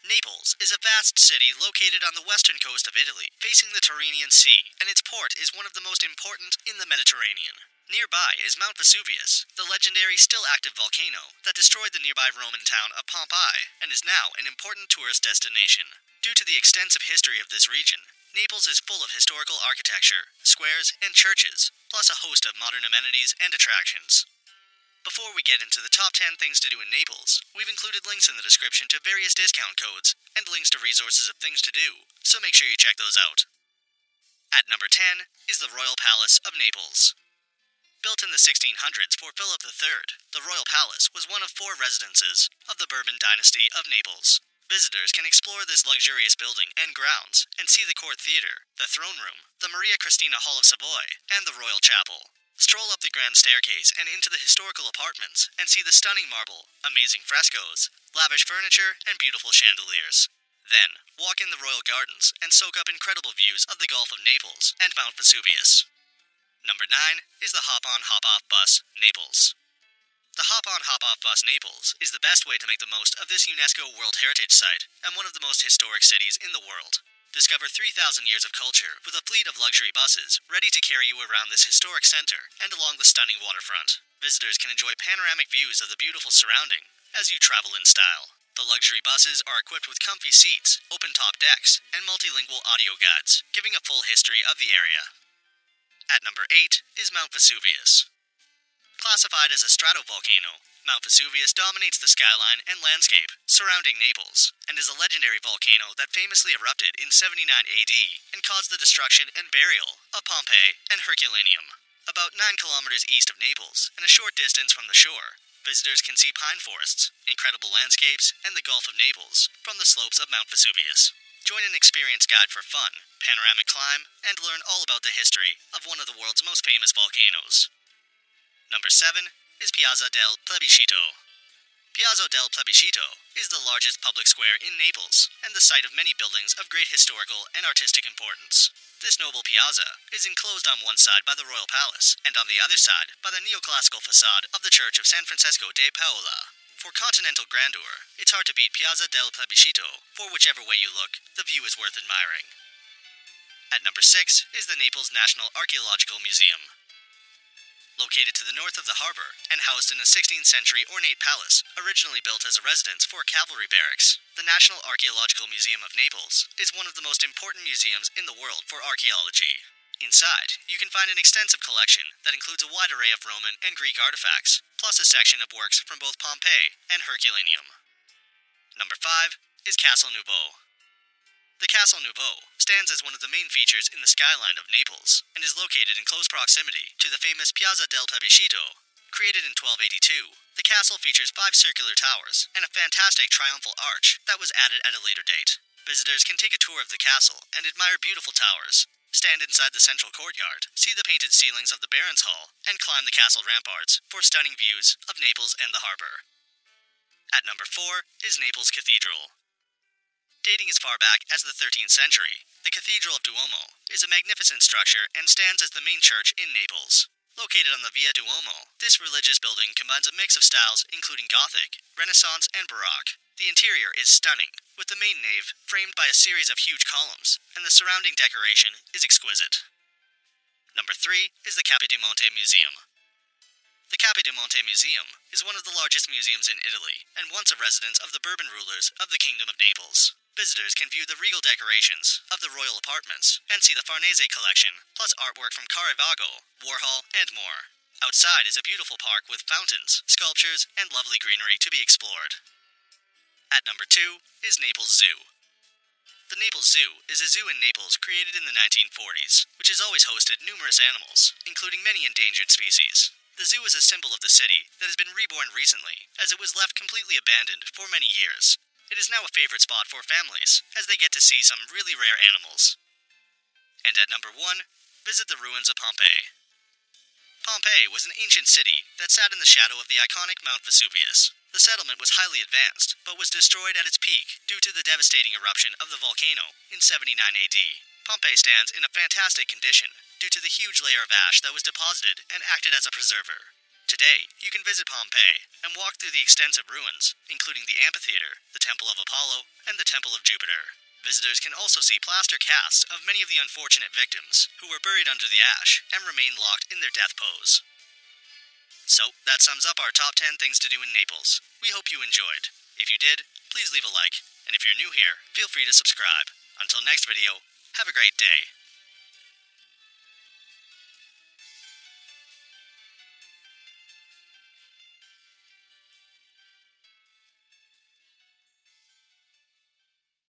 Naples is a vast city located on the western coast of Italy, facing the Tyrrhenian Sea, and its port is one of the most important in the Mediterranean. Nearby is Mount Vesuvius, the legendary still-active volcano that destroyed the nearby Roman town of Pompeii and is now an important tourist destination. Due to the extensive history of this region, Naples is full of historical architecture, squares, and churches, plus a host of modern amenities and attractions. Before we get into the top 10 things to do in Naples, we've included links in the description to various discount codes and links to resources of things to do, so make sure you check those out. At number 10 is the Royal Palace of Naples. Built in the 1600s for Philip III, the Royal Palace was one of 4 residences of the Bourbon dynasty of Naples. Visitors can explore this luxurious building and grounds and see the court theater, the throne room, the Maria Cristina Hall of Savoy, and the Royal Chapel. Stroll up the grand staircase and into the historical apartments and see the stunning marble, amazing frescoes, lavish furniture, and beautiful chandeliers. Then, walk in the royal gardens and soak up incredible views of the Gulf of Naples and Mount Vesuvius. Number 9 is the Hop-On Hop-Off Bus Naples. The Hop-On Hop-Off Bus Naples is the best way to make the most of this UNESCO World Heritage Site and one of the most historic cities in the world. Discover 3,000 years of culture with a fleet of luxury buses ready to carry you around this historic center and along the stunning waterfront. Visitors can enjoy panoramic views of the beautiful surrounding as you travel in style. The luxury buses are equipped with comfy seats, open-top decks, and multilingual audio guides, giving a full history of the area. At number 8 is Mount Vesuvius. Classified as a stratovolcano, Mount Vesuvius dominates the skyline and landscape surrounding Naples, and is a legendary volcano that famously erupted in 79 AD and caused the destruction and burial of Pompeii and Herculaneum. About 9 kilometers east of Naples, and a short distance from the shore, visitors can see pine forests, incredible landscapes, and the Gulf of Naples from the slopes of Mount Vesuvius. Join an experienced guide for fun, panoramic climb, and learn all about the history of one of the world's most famous volcanoes. Number 7 is Piazza del Plebiscito. Piazza del Plebiscito is the largest public square in Naples and the site of many buildings of great historical and artistic importance. This noble piazza is enclosed on one side by the Royal Palace and on the other side by the neoclassical facade of the Church of San Francesco de Paola. For continental grandeur, it's hard to beat Piazza del Plebiscito. For whichever way you look, the view is worth admiring. At number 6 is the Naples National Archaeological Museum. Located to the north of the harbor and housed in a 16th century ornate palace originally built as a residence for cavalry barracks, the National Archaeological Museum of Naples is one of the most important museums in the world for archaeology. Inside, you can find an extensive collection that includes a wide array of Roman and Greek artifacts, plus a section of works from both Pompeii and Herculaneum. Number 5 is Castle Nuovo. The Castle Nuovo stands as one of the main features in the skyline of Naples and is located in close proximity to the famous Piazza del Plebiscito. Created in 1282, the castle features 5 circular towers and a fantastic triumphal arch that was added at a later date. Visitors can take a tour of the castle and admire beautiful towers, stand inside the central courtyard, see the painted ceilings of the Baron's Hall, and climb the castle ramparts for stunning views of Naples and the harbor. At number 4 is Naples Cathedral. Dating as far back as the 13th century, the Cathedral of Duomo is a magnificent structure and stands as the main church in Naples. Located on the Via Duomo, this religious building combines a mix of styles including Gothic, Renaissance, and Baroque. The interior is stunning, with the main nave framed by a series of huge columns, and the surrounding decoration is exquisite. Number 3 is the Capodimonte Museum. The Capodimonte Museum is one of the largest museums in Italy, and once a residence of the Bourbon rulers of the Kingdom of Naples. Visitors can view the regal decorations of the royal apartments and see the Farnese collection, plus artwork from Caravaggio, Warhol, and more. Outside is a beautiful park with fountains, sculptures, and lovely greenery to be explored. At number 2 is Naples Zoo. The Naples Zoo is a zoo in Naples created in the 1940s, which has always hosted numerous animals, including many endangered species. The zoo is a symbol of the city that has been reborn recently, as it was left completely abandoned for many years. It is now a favorite spot for families, as they get to see some really rare animals. And at number 1, visit the ruins of Pompeii. Pompeii was an ancient city that sat in the shadow of the iconic Mount Vesuvius. The settlement was highly advanced, but was destroyed at its peak due to the devastating eruption of the volcano in 79 AD. Pompeii stands in a fantastic condition due to the huge layer of ash that was deposited and acted as a preserver. Today, you can visit Pompeii and walk through the extensive ruins, including the amphitheater, the Temple of Apollo, and the Temple of Jupiter. Visitors can also see plaster casts of many of the unfortunate victims who were buried under the ash and remain locked in their death pose. So, that sums up our top 10 things to do in Naples. We hope you enjoyed. If you did, please leave a like, and if you're new here, feel free to subscribe. Until next video, have a great day.